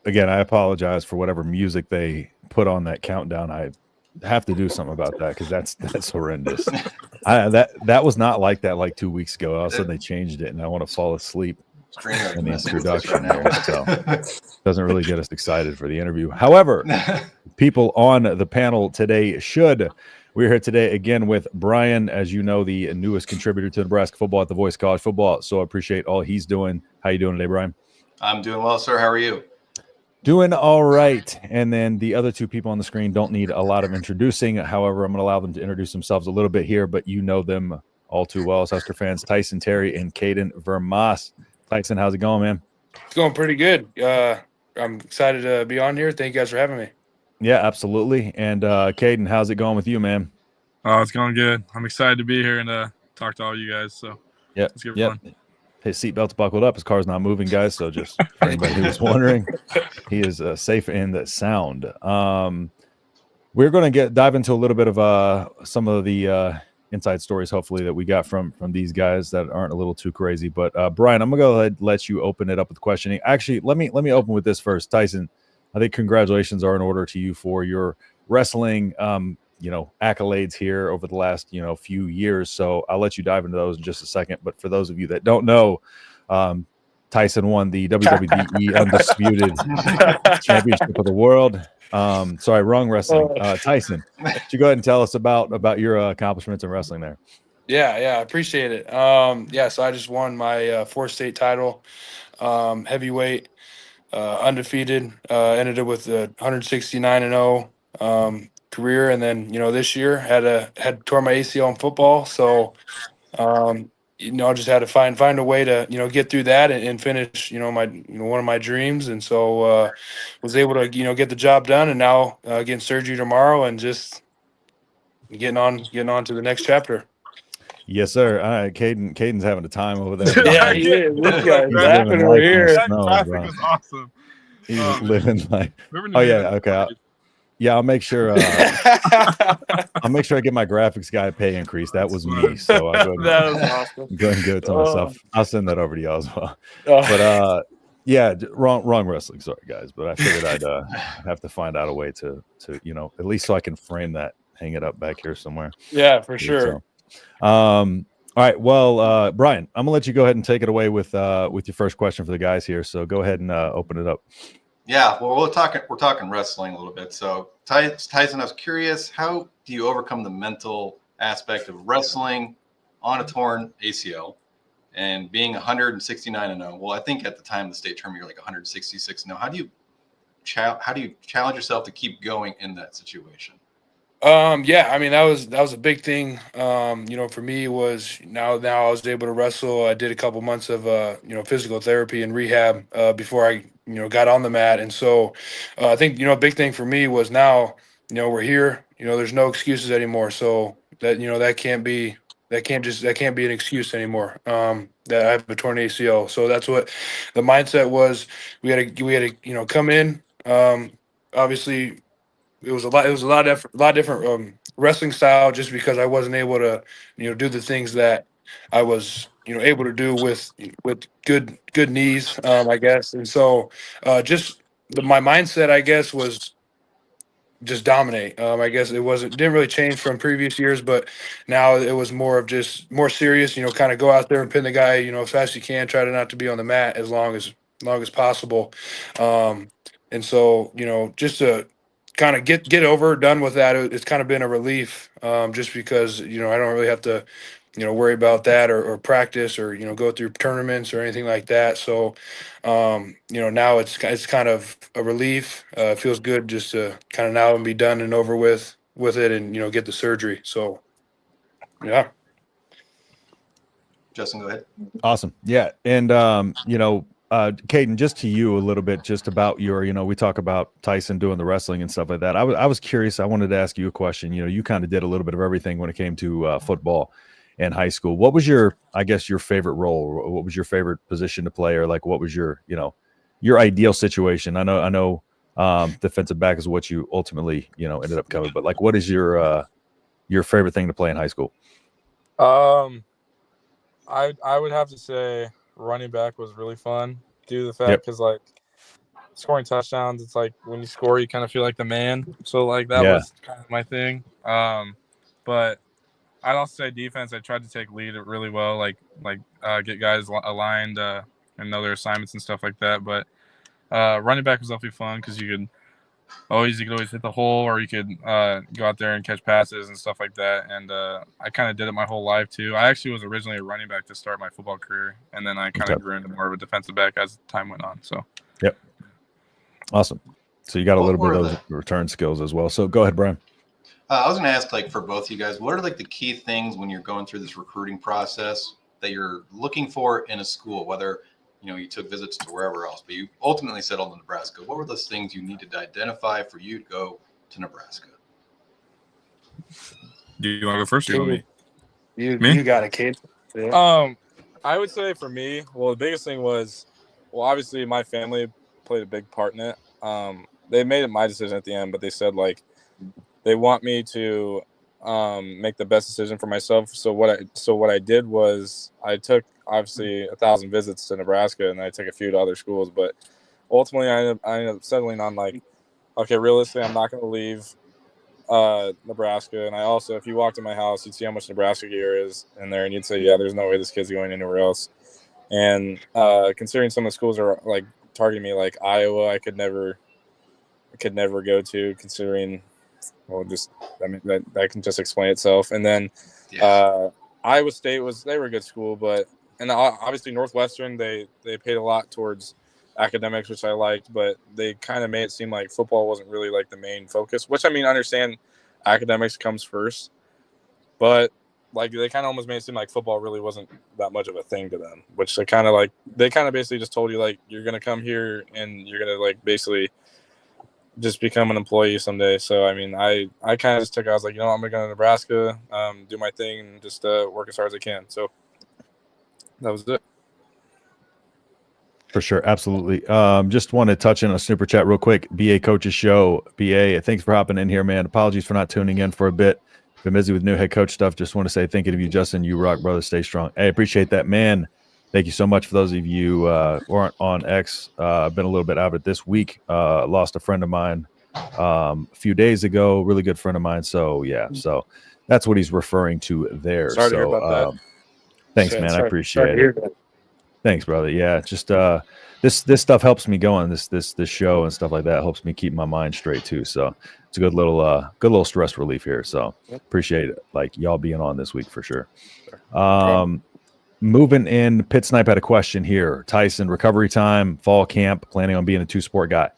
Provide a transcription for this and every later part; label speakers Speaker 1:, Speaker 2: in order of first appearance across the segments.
Speaker 1: again, I apologize for whatever music they put on that countdown. I have to do something about that because that's horrendous. That was not like that like 2 weeks ago. All of a sudden they changed it, and I want to fall asleep in the introduction there. So doesn't really get us excited for the interview. However, people on the panel today should. We're here today again with Brian, as you know, the newest contributor to Nebraska football at the Voice of College Football. So I appreciate all he's doing. How you doing today, Brian?
Speaker 2: I'm doing well, sir. How are you?
Speaker 1: Doing all right. And then the other two people on the screen don't need a lot of introducing. However, I'm going to allow them to introduce themselves a little bit here, but you know them all too well as Husker fans. Tyson Terry and Caden VerMaas. Tyson, how's it going, man?
Speaker 3: It's going pretty good. I'm excited to be on here. Thank you guys for having me.
Speaker 1: Yeah, absolutely. And Caden, how's it going with you, man?
Speaker 4: Oh, it's going good. I'm excited to be here and talk to all you guys. So
Speaker 1: yeah,
Speaker 4: let's get fun.
Speaker 1: His seatbelt's buckled up. His car's not moving, guys. So just for anybody who's wondering, he is safe and sound. We're going to dive into a little bit of some of the inside stories, hopefully, that we got from these guys that aren't a little too crazy. But Brian, I'm going to go ahead and let you open it up with questioning. Actually, let me open with this first. Tyson, I think congratulations are in order to you for your wrestling accolades here over the last few years. So I'll let you dive into those in just a second. But for those of you that don't know, Tyson won the WWE Undisputed Championship of the World. Sorry, wrong wrestling. Tyson, would you go ahead and tell us about your accomplishments in wrestling there?
Speaker 3: Yeah, I appreciate it. So I just won my fourth state title, heavyweight, undefeated. Ended up with a 169-0 career, and then this year had tore my ACL in football, so just had to find a way to get through that and finish my one of my dreams, and so was able to get the job done, and now getting surgery tomorrow and just getting on to the next chapter.
Speaker 1: Yes, sir. Caden's having a time over there.
Speaker 3: Yeah, he is. This guy's laughing over here.
Speaker 4: That graphic was awesome.
Speaker 1: He's living like. Oh yeah, okay. Yeah, I'll make sure. I'll make sure I get my graphics guy a pay increase. That was me, so I'll
Speaker 3: that was awesome.
Speaker 1: Go and give it to myself. I'll send that over to y'all as well. But yeah, wrong wrestling. Sorry, guys, but I figured I'd have to find out a way to at least so I can frame that, hang it up back here somewhere.
Speaker 3: Yeah, for sure.
Speaker 1: So, all right. Well, Brian, I'm gonna let you go ahead and take it away with your first question for the guys here. So go ahead and open it up.
Speaker 2: Yeah, well, we're talking wrestling a little bit. So Tyson, I was curious, how do you overcome the mental aspect of wrestling on a torn ACL and being 169-0? Well, I think at the time of the state tournament, you're like 166-0. How do you challenge yourself to keep going in that situation?
Speaker 3: Yeah, I mean, that was a big thing. For me was now I was able to wrestle. I did a couple months of physical therapy and rehab before I got on the mat, and so I think a big thing for me was now we're here. There's no excuses anymore. So that that can't be an excuse anymore. That I have a torn ACL. So that's what the mindset was. We had to come in. Obviously. It was a lot different wrestling style, just because I wasn't able to do the things that I was able to do with good knees, I guess. And so my mindset, I guess, was just dominate. I guess didn't really change from previous years, but now it was more serious. Kind of go out there and pin the guy as fast as you can. Try to not to be on the mat as long as possible. And so just to kind of get done with that, it's kind of been a relief, just because I don't really have to worry about that or practice or go through tournaments or anything like that. So now it's kind of a relief. It feels good just to kind of now and be done and over with it, and get the surgery. So yeah.
Speaker 2: Justin, go ahead.
Speaker 1: Awesome. Yeah. And Caden, just to you a little bit, just about your, we talk about Tyson doing the wrestling and stuff like that. I was curious. I wanted to ask you a question. You kind of did a little bit of everything when it came to football in high school. What was your favorite role? What was your favorite position to play? Or like, what was your ideal situation? I know defensive back is what you ultimately, ended up coming, but like, what is your favorite thing to play in high school?
Speaker 4: I would have to say running back was really fun due to the fact because scoring touchdowns. It's like when you score, you kind of feel like the man. So like that
Speaker 1: Yeah.
Speaker 4: was kind of my thing. But I'd also say defense. I tried to take lead really well, get guys aligned and know their assignments and stuff like that. But running back was definitely fun because you could always hit the hole, or you could go out there and catch passes and stuff like that. And I kind of did it my whole life too. I actually was originally a running back to start my football career, and then I kind of grew into more of a defensive back as time went on. So,
Speaker 1: yep, awesome. So you got a little bit of those return skills as well. So go ahead, Brian.
Speaker 2: I was going to ask, like, for both of you guys, what are like the key things when you're going through this recruiting process that you're looking for in a school, whether you took visits to wherever else, but you ultimately settled in Nebraska. What were those things you needed to identify for you to go to Nebraska?
Speaker 4: Do you want to go first? Or me?
Speaker 3: You got it, Caden.
Speaker 4: Yeah. I would say for me, the biggest thing was, obviously my family played a big part in it. They made it my decision at the end, but they said like they want me to make the best decision for myself. So what I did was I took obviously 1,000 visits to Nebraska, and I took a few to other schools. But ultimately, I ended up settling on like, okay, realistically, I'm not going to leave Nebraska. And I also, if you walked in my house, you'd see how much Nebraska gear is in there, and you'd say, yeah, there's no way this kid's going anywhere else. And considering some of the schools are like targeting me, like Iowa, I could never go to, considering. That can just explain itself. And then Iowa State they were a good school, and obviously Northwestern, they paid a lot towards academics, which I liked, but they kind of made it seem like football wasn't really like the main focus, which I understand academics comes first, but like they kind of almost made it seem like football really wasn't that much of a thing to them, which they kind of basically just told you like, you're going to come here and you're going to like basically just become an employee someday. So, I kind of just I was like, I'm going to go to Nebraska, do my thing, and just work as hard as I can. So that was it.
Speaker 1: For sure. Absolutely. Just want to touch in a super chat real quick. BA Coaches Show. BA, thanks for hopping in here, man. Apologies for not tuning in for a bit. Been busy with new head coach stuff. Just want to say thinking of you, Justin. You rock, brother. Stay strong. Hey, appreciate that, man. Thank you so much. For those of you who aren't on X, I've been a little bit out of it this week. Lost a friend of mine a few days ago, really good friend of mine. So, yeah, so that's what he's referring to there.
Speaker 4: Sorry to hear about that.
Speaker 1: Thanks, man. I appreciate it. Thanks, brother. Yeah, just this stuff helps me go on this show and stuff like that. Helps me keep my mind straight too. So it's a good little stress relief here. So appreciate it. Like y'all being on this week for sure. Moving in, Pit Snipe had a question here. Tyson, recovery time, fall camp, planning on being a 2-sport guy.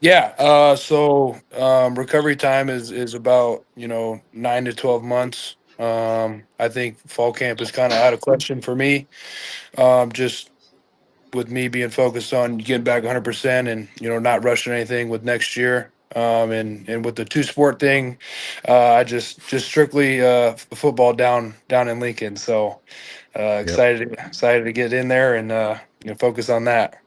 Speaker 3: Yeah. So recovery time is about 9 to 12 months. I think fall camp is kind of out of question for me. Just with me being focused on getting back 100% and not rushing anything with next year. And with the 2-sport thing, I just strictly football down in Lincoln. So excited to get in there and focus on that.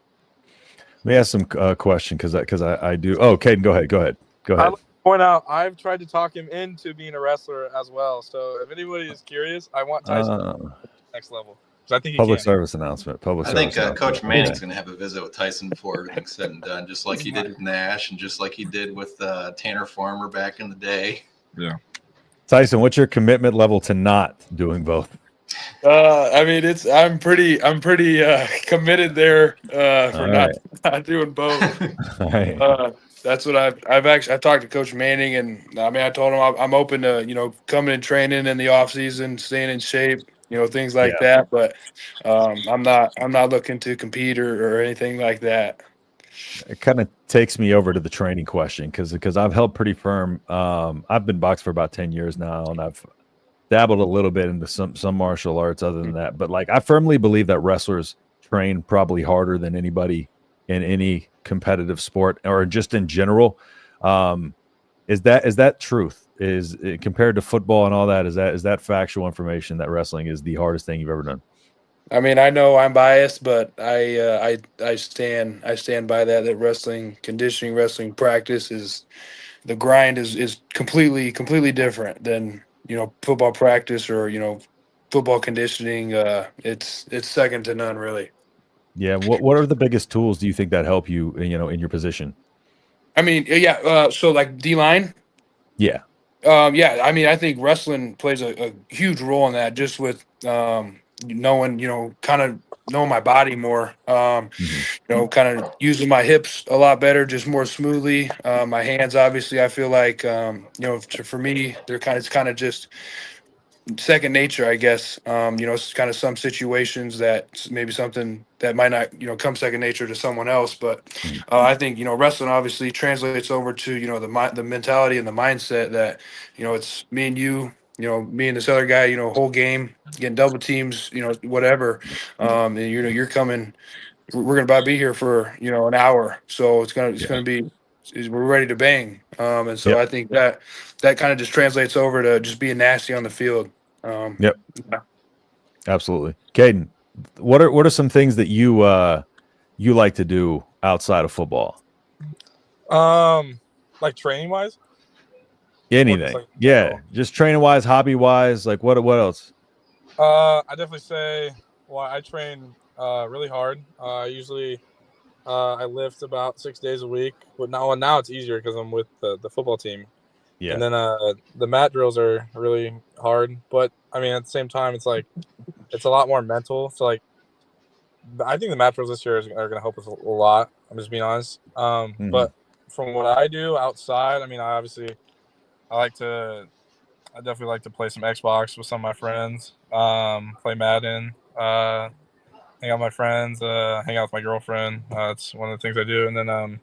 Speaker 1: Let me ask some question because I do. Oh, Caden, go ahead.
Speaker 4: I'd like to point out I've tried to talk him into being a wrestler as well. So if anybody is curious, I want Tyson next level. I think
Speaker 1: public service announcement.
Speaker 2: I think Coach Manning's going to have a visit with Tyson before everything's said and done, just like he did with Nash and just like he did with Tanner Farmer back in the day.
Speaker 4: Yeah.
Speaker 1: Tyson, what's your commitment level to not doing both?
Speaker 3: I'm pretty committed there for not doing both.
Speaker 1: All right.
Speaker 3: That's what I've talked to Coach Manning, and I told him I'm open to coming and training in the off season, staying in shape, things like that. But I'm not looking to compete or anything like that.
Speaker 1: It kind of takes me over to the training question because I've held pretty firm. I've been boxed for about 10 years now, and I've dabbled a little bit into some martial arts other than that. But like I firmly believe that wrestlers train probably harder than anybody in any competitive sport or just in general. Is that truth? Is it, compared to football and all that, is that factual information that wrestling is the hardest thing you've ever done?
Speaker 3: I know I'm biased, but I stand by that wrestling conditioning, wrestling practice is the grind is completely different than football practice or football conditioning. It's second to none, really.
Speaker 1: Yeah. What are the biggest tools do you think that help you, in your position?
Speaker 3: I mean, yeah. So like D line.
Speaker 1: Yeah.
Speaker 3: Yeah, I mean, I think wrestling plays a huge role in that, just with knowing, kind of knowing my body more.
Speaker 1: Mhm.
Speaker 3: Kind of using my hips a lot better, just more smoothly. My hands, obviously, I feel like, for me, it's kind of just second nature, I guess. It's kind of some situations that maybe something that might not, come second nature to someone else. But
Speaker 1: Mhm.
Speaker 3: I think, wrestling obviously translates over to, the mentality and the mindset that, it's me and you, me and this other guy, whole game, getting double teams, whatever. And, you're coming, we're going to about be here for, an hour. So it's
Speaker 1: Yeah.
Speaker 3: going to be, we're ready to bang. And so
Speaker 1: Yep.
Speaker 3: I think that kind of just translates over to just being nasty on the field.
Speaker 1: Yep.
Speaker 3: Yeah.
Speaker 1: Absolutely. Caden, what are some things that you like to do outside of football?
Speaker 4: Like training wise, or just
Speaker 1: Anything.
Speaker 4: like in
Speaker 1: Yeah.
Speaker 4: general.
Speaker 1: Just training wise, hobby wise, like what else?
Speaker 4: I definitely say, well, I train really hard. Usually, I lift about 6 days a week. But now it's easier because I'm with the football team.
Speaker 1: Yeah.
Speaker 4: And then the mat drills are really hard. But I mean, at the same time, it's like it's a lot more mental. So like, I think the mat drills this year are going to help us a lot. I'm just being honest.
Speaker 1: Mhm.
Speaker 4: But from what I do outside, I mean, I like to I definitely like to play some Xbox with some of my friends. Play Madden. Hang out with my friends. Hang out with my girlfriend. It's one of the things I do. And then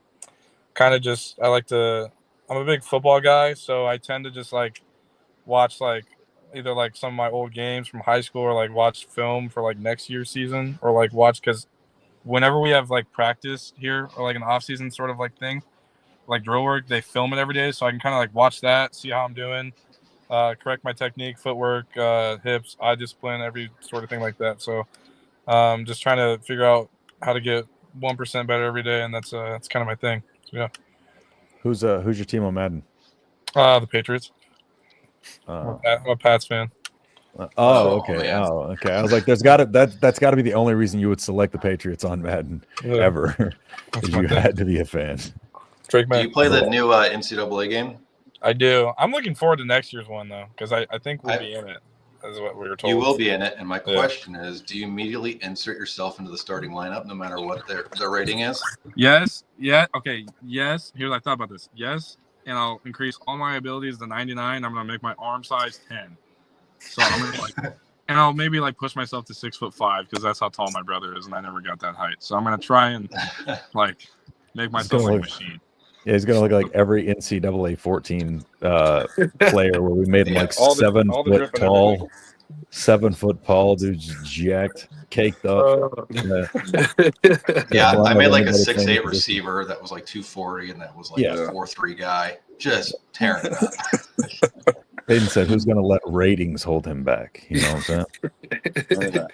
Speaker 4: kind of just I like to. I'm a big football guy, so I tend to just like watch like either like some of my old games from high school or like watch film for like next year's season or like watch because whenever we have like practice here or like an off season sort of like thing like drill work, they film it every day, so I can kind of like watch that, see how I'm doing, correct my technique, footwork, hips, eye discipline, every sort of thing like that. So just trying to figure out how to get 1% better every day, and that's kind of my thing. So, yeah,
Speaker 1: Who's your team on Madden?
Speaker 4: the Patriots.
Speaker 1: Uh,
Speaker 4: I'm a Pats fan.
Speaker 2: Oh
Speaker 1: okay.
Speaker 2: man.
Speaker 1: Oh, okay. I was like, that's got to be the only reason you would select the Patriots on Madden
Speaker 4: Yeah,
Speaker 1: ever,
Speaker 4: that's
Speaker 1: is
Speaker 4: my
Speaker 1: you
Speaker 4: thing.
Speaker 1: had to be a fan.
Speaker 4: Drake
Speaker 2: Do
Speaker 4: May.
Speaker 2: you play the new NCAA game?
Speaker 4: I do. I'm looking forward to next year's one though, because I think we'll
Speaker 2: I,
Speaker 4: be in it. Is what we were
Speaker 2: you
Speaker 4: told.
Speaker 2: will be in it, and my
Speaker 4: Yeah.
Speaker 2: question is: do you immediately insert yourself into the starting lineup, no matter what their rating is?
Speaker 4: Yes. Yeah. Okay. Yes. Here's I thought about this. Yes, and I'll increase all my abilities to 99. I'm gonna make my arm size 10. So I'm gonna like, and I'll maybe like push myself to 6'5" because that's how tall my brother is, and I never got that height. So I'm gonna try and like make myself like a machine.
Speaker 1: Yeah, he's gonna look like every NCAA 14 player where we made him
Speaker 2: Yeah,
Speaker 1: like
Speaker 4: all the
Speaker 1: 7 foot
Speaker 4: drip and
Speaker 1: tall, 7 foot tall, dude's jacked, caked up. Yeah,
Speaker 2: yeah. I
Speaker 1: blowing
Speaker 2: made
Speaker 1: up
Speaker 2: like a
Speaker 1: anybody playing the
Speaker 2: 6'8"
Speaker 1: position.
Speaker 2: receiver that was like 240, and that was like
Speaker 1: Yeah.
Speaker 2: a 4'3" guy, just tearing it up.
Speaker 1: Hayden said, "Who's gonna let ratings hold him back?" You know what I'm saying? What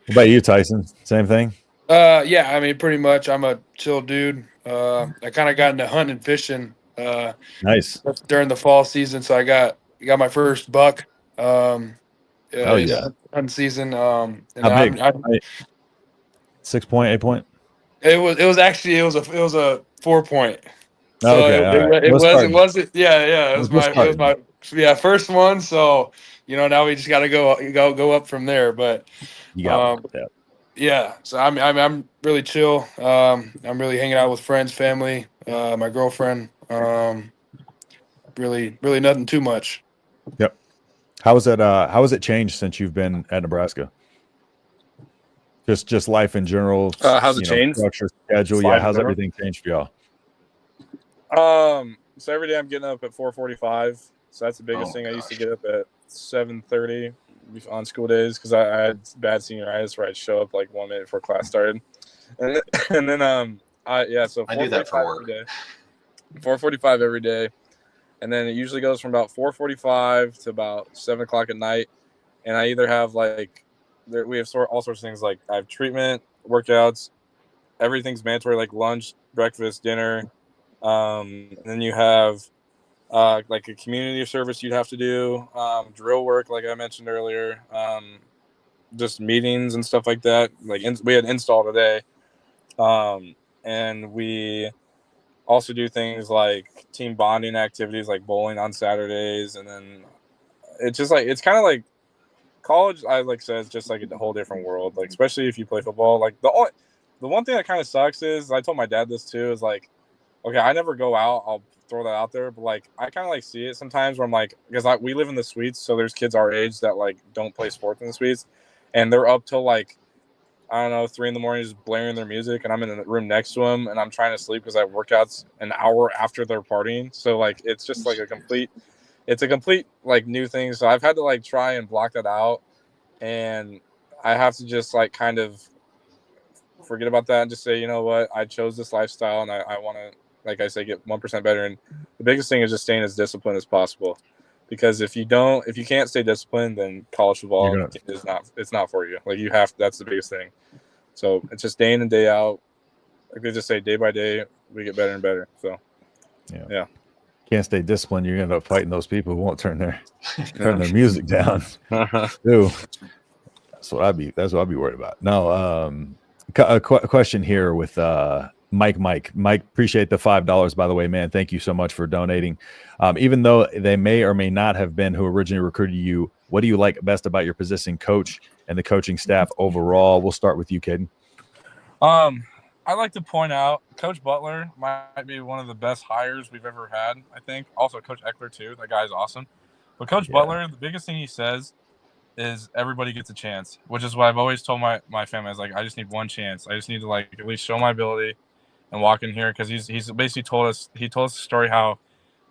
Speaker 1: about you, Tyson? Same thing.
Speaker 3: Yeah, I mean, pretty much. I'm a chill dude. I kind of got into hunting and fishing
Speaker 1: Nice.
Speaker 3: during the fall season, so I got my first buck
Speaker 1: Oh
Speaker 3: in
Speaker 1: yeah.
Speaker 3: the hunting season. And
Speaker 1: How
Speaker 3: then
Speaker 1: big?
Speaker 3: I'm
Speaker 1: 6 point, 8 point.
Speaker 3: it was actually it was a 4 point. So
Speaker 1: Okay, all right.
Speaker 3: it
Speaker 1: We're
Speaker 3: wasn't
Speaker 1: starting.
Speaker 3: it
Speaker 1: We're
Speaker 3: was
Speaker 1: just starting.
Speaker 3: my first one. So now we just got to go up from there. But
Speaker 1: You got one.
Speaker 3: um,
Speaker 1: Yeah.
Speaker 3: yeah, so I'm really chill. I'm really hanging out with friends, family, my girlfriend. Really nothing too much.
Speaker 1: Yep. How has it changed since you've been at Nebraska? Just life in general,
Speaker 4: How's it changed?
Speaker 1: structure, schedule. Yeah,
Speaker 4: Live in
Speaker 1: how's
Speaker 4: general?
Speaker 1: everything changed for y'all?
Speaker 4: So every day I'm getting up at 4:45. So that's the biggest
Speaker 2: Oh
Speaker 4: thing. I used to
Speaker 2: gosh.
Speaker 4: get up at 7:30 on school days because I had bad senioritis where I'd show up like 1 minute before class started, and then so
Speaker 2: I do that
Speaker 4: 4:45
Speaker 2: for work.
Speaker 4: every day. 4:45 every day, and then it usually goes from about 4:45 to about 7 o'clock at night, and I either have we have all sorts of things like I have treatment, workouts, everything's mandatory like lunch, breakfast, dinner. And then you have like a community service you'd have to do, drill work, like I mentioned earlier. just meetings and stuff like that. Like we had install today, and we also do things like team bonding activities, like bowling on Saturdays, and then it's just like it's kind of like college. I like says just like a whole different world. Like especially if you play football. Like the one thing that kind of sucks is I told my dad this too. Is like, okay, I never go out. I'll throw that out there, but like I kind of like see it sometimes where I'm like, because we live in the suites, so there's kids our age that like don't play sports in the suites, and they're up till like I don't know 3 a.m. just blaring their music, and I'm in the room next to them, and I'm trying to sleep because I have workouts an hour after they're partying. So like it's just like it's a complete like new thing. So I've had to like try and block that out, and I have to just like kind of forget about that and just say, you know what, I chose this lifestyle, and I want to, like I say, get 1% better. And the biggest thing is just staying as disciplined as possible, because if you can't stay disciplined, then college football it's not for you. Like that's the biggest thing. So it's just day in and day out. Like they just say, day by day we get better and better. So yeah.
Speaker 1: Can't stay disciplined, you're gonna end up fighting those people who won't turn their music down. Dude, that's what I'd be worried about. No, a question here with Mike, appreciate the $5, by the way, man. Thank you so much for donating. Even though they may or may not have been who originally recruited you, what do you like best about your position coach and the coaching staff overall? We'll start with you, Caden.
Speaker 4: I'd like to point out Coach Butler might be one of the best hires we've ever had, I think. Also, Coach Eckler, too. That guy's awesome. But Coach Butler, the biggest thing he says is everybody gets a chance, which is what I've always told my family. I was like, I just need one chance. I just need to like at least show my ability and walk in here, because he's basically told us the story how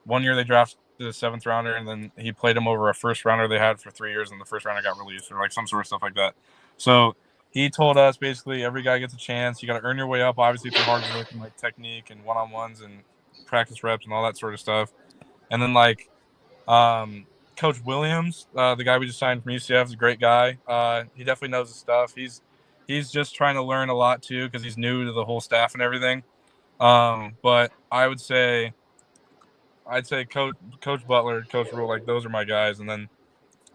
Speaker 4: one year they drafted a 7th rounder, and then he played him over a 1st rounder they had for 3 years, and the 1st rounder got released, or like some sort of stuff like that. So he told us basically every guy gets a chance. You got to earn your way up, obviously, through hard work and like technique and one-on-ones and practice reps and all that sort of stuff. And then like Coach Williams, the guy we just signed from UCF, is a great guy. He definitely knows his stuff. He's just trying to learn a lot too, because he's new to the whole staff and everything. But I'd say Coach Butler, Coach Rule, like those are my guys. And then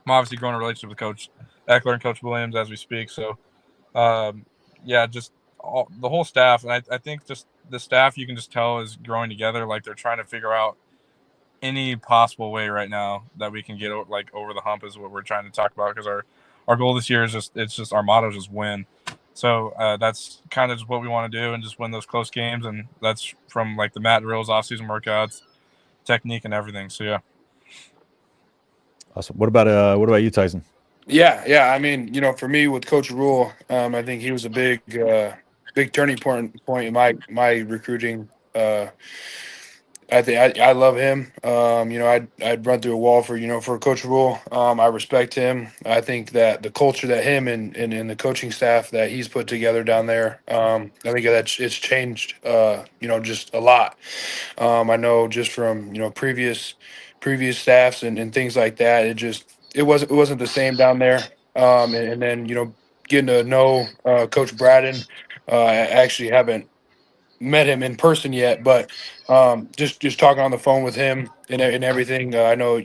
Speaker 4: I'm obviously growing a relationship with Coach Eckler and Coach Williams as we speak. So just the whole staff. And I think just the staff, you can just tell, is growing together. Like they're trying to figure out any possible way right now that we can get like over the hump is what we're trying to talk about, because our goal this year is just our motto is just win. So that's kind of just what we want to do, and just win those close games. And that's from like the mat drills, off-season workouts, technique, and everything. So yeah.
Speaker 1: Awesome. What about you, Tyson?
Speaker 3: Yeah. I mean, for me with Coach Rule, I think he was a big turning point in my recruiting. I think I love him. I'd run through a wall for Coach Rule. I respect him. I think that the culture that him and the coaching staff that he's put together down there, I think that it's changed, just a lot. I know just from previous staffs and things like that. It wasn't the same down there. And then getting to know Coach Braden. I actually haven't met him in person yet, but just talking on the phone with him and everything. I know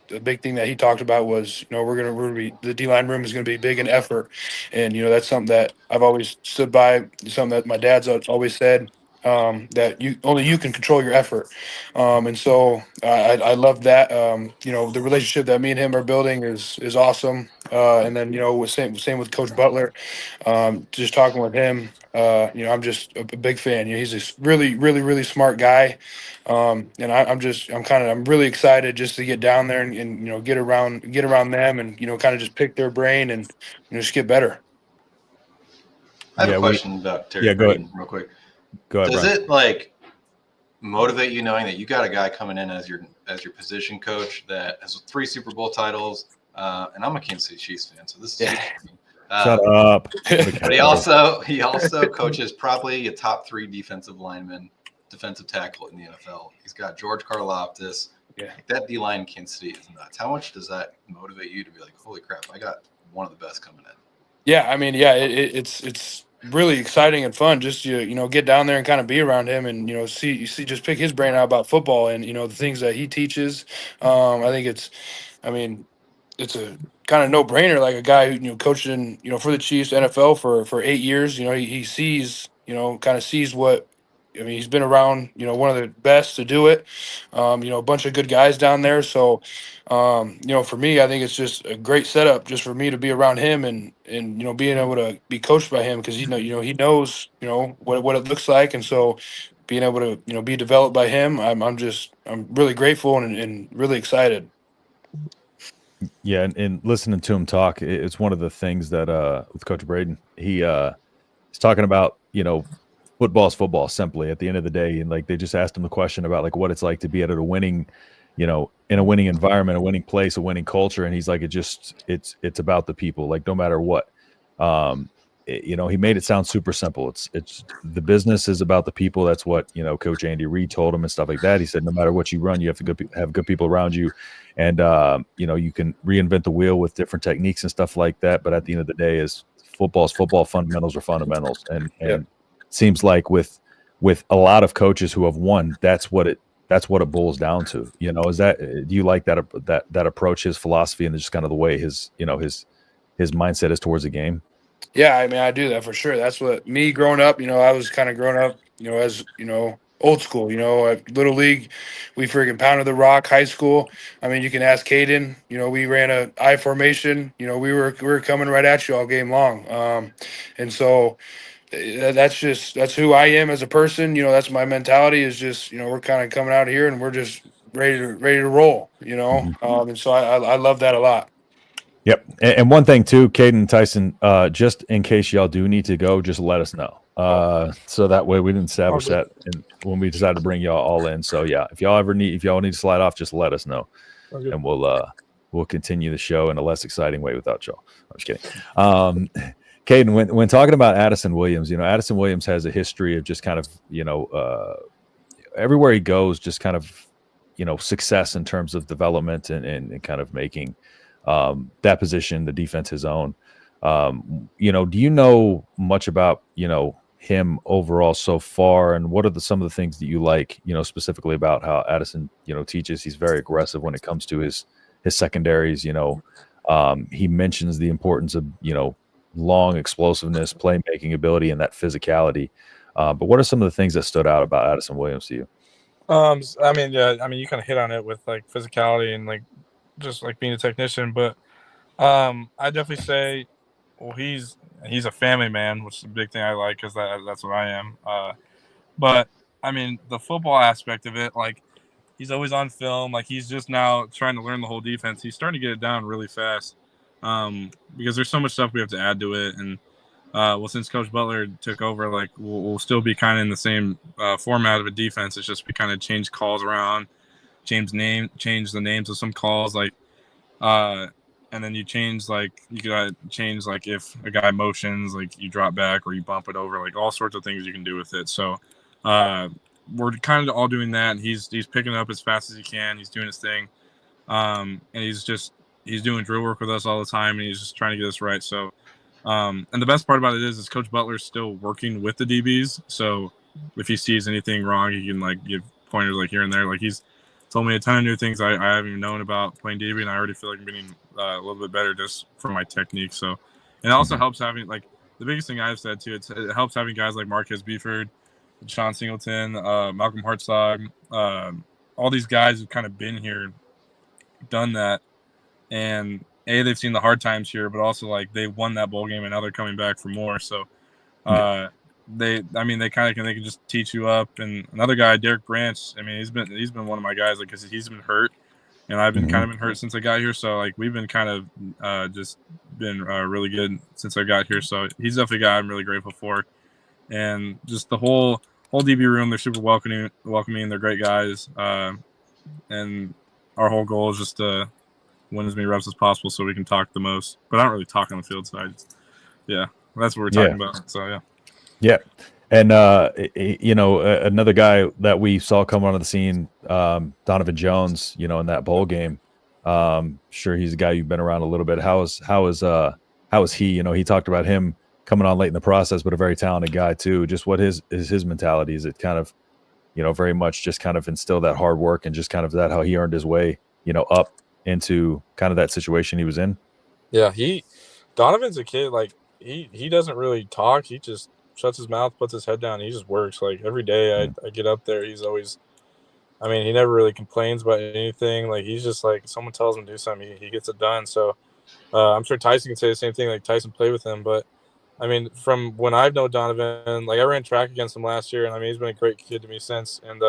Speaker 3: the big thing that he talked about was, we're gonna be, the D line room is gonna be big in effort, and that's something that I've always stood by. Something that my dad's always said. That you can control your effort, and so I love that. The relationship that me and him are building is awesome. And then same with Coach Butler. Just talking with him, I'm just a big fan. He's a really, really, really smart guy, and I'm really excited just to get down there and get around them and kind of just pick their brain and just get better.
Speaker 2: I have a question about Terry Braden, real quick.
Speaker 1: Go ahead.
Speaker 2: Does
Speaker 1: Brian.
Speaker 2: it like motivate you knowing that you got a guy coming in as your position coach that has 3 Super Bowl titles? And I'm a Kansas City Chiefs fan, so this is
Speaker 1: Shut up.
Speaker 2: But he also coaches probably a top 3 defensive tackle in the NFL. He's got George Karlaftis.
Speaker 3: Yeah.
Speaker 2: That D line in Kansas City is nuts. How much does that motivate you to be like, holy crap, I got one of the best coming in?
Speaker 3: Yeah, I mean, it's really exciting and fun just to get down there and kind of be around him and see just pick his brain out about football and the things that he teaches. I think it's a kind of no brainer. Like a guy who coaching for the Chiefs NFL for 8 years. He sees kind of sees what. I mean, he's been around, one of the best to do it. A bunch of good guys down there. So, for me, I think it's just a great setup just for me to be around him and being able to be coached by him because he knows what it looks like, and so being able to be developed by him, I'm really grateful and really excited.
Speaker 1: Yeah, and listening to him talk, it's one of the things that with Coach Braden, he's talking about, football's football simply at the end of the day. And like they just asked him the question about like what it's like to be at a winning, in a winning environment, a winning place, a winning culture. And he's like, it's about the people, like no matter what. He made it sound super simple. It's the business is about the people. That's what, Coach Andy Reid told him and stuff like that. He said, no matter what you run, you have to have good people around you. And, you can reinvent the wheel with different techniques and stuff like that. But at the end of the day is football, fundamentals are fundamentals. And it seems like with a lot of coaches who have won, that's what it boils down to. Do you like that approach, his philosophy, and just kind of the way his mindset is towards the game?
Speaker 3: Yeah, I mean, I do that for sure. That's what me growing up, I was kind of growing up, as, old school, at Little League, we freaking pounded the rock. High school, I mean, you can ask Caden, we ran a I formation, we were coming right at you all game long. And so that's who I am as a person. That's my mentality is just, we're kind of coming out here and we're just ready to roll, and so I love that a lot.
Speaker 1: Yep. And one thing too, Caden and Tyson, just in case y'all do need to go, just let us know. So that way we didn't establish that when we decided to bring y'all all in. So yeah, if y'all need to slide off, just let us know. Okay. And we'll continue the show in a less exciting way without y'all. I'm just kidding. Caden, when talking about Addison Williams, Addison Williams has a history of just kind of, everywhere he goes, just kind of, success in terms of development and kind of making that position, the defense, his own. Do you know much about, him overall so far, and what are some of the things that you like, specifically about how Addison, teaches? He's very aggressive when it comes to his secondaries. He mentions the importance of, long explosiveness, playmaking ability, and that physicality. But what are some of the things that stood out about Addison Williams to you?
Speaker 4: I mean, you kind of hit on it with like physicality and like just like being a technician, but I definitely say, well, he's a family man, which is a big thing I like because that's what I am. But I mean, the football aspect of it, like he's always on film, like he's just now trying to learn the whole defense. He's starting to get it down really fast because there's so much stuff we have to add to it. And since Coach Butler took over, like we'll still be kind of in the same format of a defense. It's just we kind of change calls around, change the names of some calls, like and then you change you gotta change if a guy motions, like you drop back or you bump it over, like all sorts of things you can do with it. So we're kind of all doing that. He's picking up as fast as he can. He's doing his thing, and he's doing drill work with us all the time, and he's just trying to get us right. So and the best part about it is Coach Butler's still working with the DBs. So if he sees anything wrong, he can give pointers here and there. Like he's told me a ton of new things I haven't even known about playing DB, and I already feel like I'm getting a little bit better just from my technique. So, and it also helps having the biggest thing I've said too. It helps having guys like Marquez Beeford, Sean Singleton, Malcolm Hartzog, all these guys who've kind of been here, done that, and they've seen the hard times here, but also they won that bowl game and now they're coming back for more. So, they can just teach you up. And another guy, Derek Branch, I mean, he's been one of my guys because he's been hurt, and I've been kind of been hurt since I got here. So we've been kind of just been really good since I got here. So he's definitely a guy I'm really grateful for, and just the whole DB room, they're super welcoming. They're great guys, and our whole goal is just to win as many reps as possible so we can talk the most. But I don't really talk on the field, so that's what we're talking about. So
Speaker 1: yeah. And another guy that we saw come onto the scene, Donovan Jones, in that bowl game. Sure, he's a guy you've been around a little bit. How is he? He talked about him coming on late in the process, but a very talented guy too. Just what is his mentality? Is it kind of, very much just kind of instill that hard work and just kind of that how he earned his way, up into kind of that situation he was in?
Speaker 4: Yeah, Donovan's a kid, like he doesn't really talk. He just shuts his mouth, puts his head down, and he just works. Like every day I get up there, he's always, I mean, he never really complains about anything. Like he's just like, someone tells him to do something, he gets it done. So I'm sure Tyson can say the same thing. Like Tyson played with him, but I mean, from when I've known Donovan, like I ran track against him last year, and I mean he's been a great kid to me since. And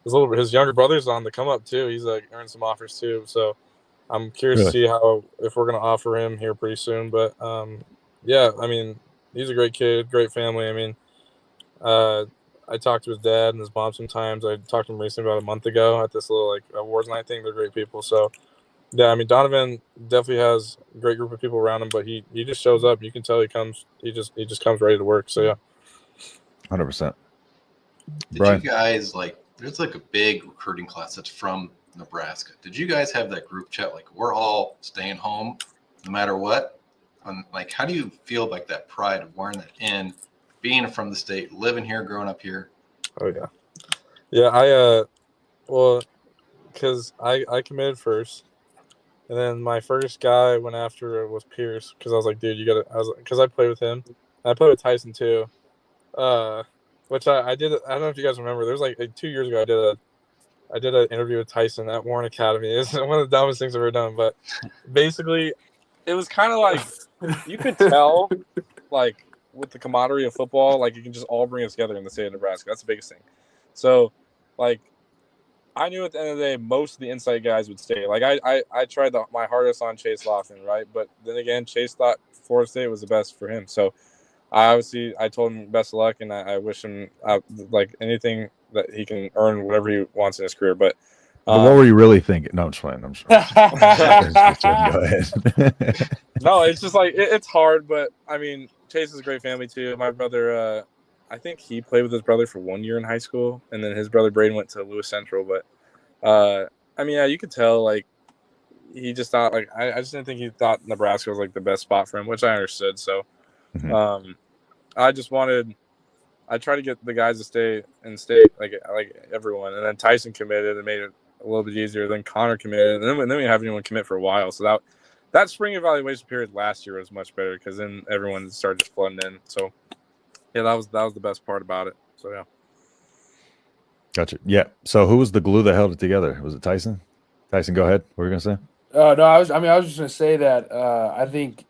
Speaker 4: his younger brother's on the come up too. He's like earned some offers too. So I'm curious to
Speaker 1: Really?
Speaker 4: see if we're gonna offer him here pretty soon. But yeah, I mean he's a great kid, great family. I mean, uh, I talked to his dad and his mom sometimes. I talked to him recently about a month ago at this little like awards night thing. They're great people. So yeah, I mean Donovan definitely has a great group of people around him, but he just shows up. You can tell he just comes ready to work. So yeah.
Speaker 1: 100%.
Speaker 2: Did
Speaker 1: Brian?
Speaker 2: you guys there's like a big recruiting class that's from Nebraska. Did you guys have that group chat? Like we're all staying home no matter what. And like, how do you feel like that pride of wearing that in, being from the state, living here, growing up here?
Speaker 4: Oh yeah. Yeah, well, because I committed first, and then my first guy I went after was Pierce, because I was like, dude, because I played with him. I played with Tyson too, which I did. I don't know if you guys remember. There was like 2 years ago, I did an interview with Tyson at Warren Academy. It's one of the dumbest things I've ever done, but basically, it was kind of like you could tell, like with the camaraderie of football, like you can just all bring us together in the state of Nebraska. That's the biggest thing. So, like, I knew at the end of the day, most of the inside guys would stay. Like, I tried my hardest on Chase Lofton, right? But then again, Chase thought Florida State was the best for him. So, I told him best of luck, and I wish him like anything that he can earn, whatever he wants in his career. But
Speaker 1: what were you really thinking? No, I'm just playing. I'm just Go ahead.
Speaker 4: No, it's just like it's hard, but I mean, Chase is a great family too. My brother, I think he played with his brother for 1 year in high school, and then his brother Braden went to Lewis Central. But I mean, yeah, you could tell like he just thought like I just didn't think he thought Nebraska was like the best spot for him, which I understood. So I tried to get the guys to stay in state like everyone, and then Tyson committed and made it a little bit easier. Then Connor committed, and then we didn't have anyone commit for a while. So that spring evaluation period last year was much better because then everyone started just flooding in. So yeah, that was the best part about it. So yeah.
Speaker 1: Gotcha. Yeah. So who was the glue that held it together? Was it Tyson? Tyson, go ahead. What were you gonna say?
Speaker 3: No, I was just going to say that I think,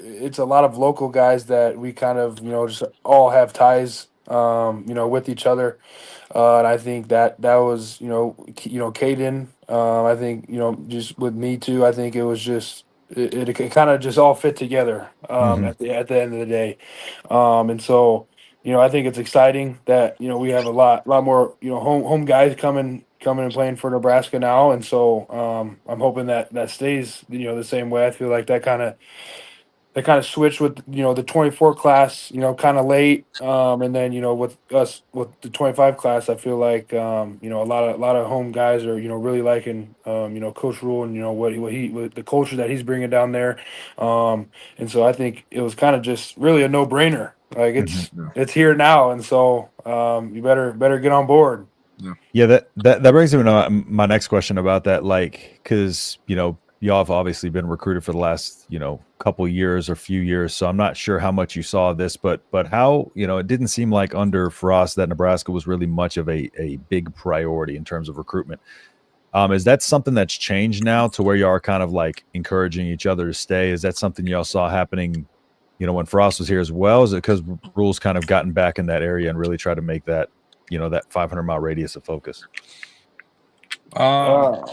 Speaker 3: it's a lot of local guys that we kind of, just all have ties, with each other. And I think that was, Caden. I think, just with me too, I think it was just, it kind of just all fit together at the end of the day. And so, I think it's exciting that, we have a lot more, home guys coming and playing for Nebraska now. And so I'm hoping that stays, the same way. I feel like that kind of switched with, the 24 class, kind of late. And then, with the 25 class, I feel like, a lot of home guys are, really liking, Coach Rule and, what the culture that he's bringing down there. And so I think it was kind of just really a no brainer. Like it's here now. And so you better get on board.
Speaker 1: Yeah, that brings me to my next question about that. Like, because y'all have obviously been recruited for the last couple years or few years, so I'm not sure how much you saw of this, but how it didn't seem like under Frost that Nebraska was really much of a big priority in terms of recruitment. Is that something that's changed now to where you are kind of like encouraging each other to stay? Is that something y'all saw happening when Frost was here as well? Is it because Rule's kind of gotten back in that area and really tried to make that that 500-mile radius of focus?
Speaker 3: Uh,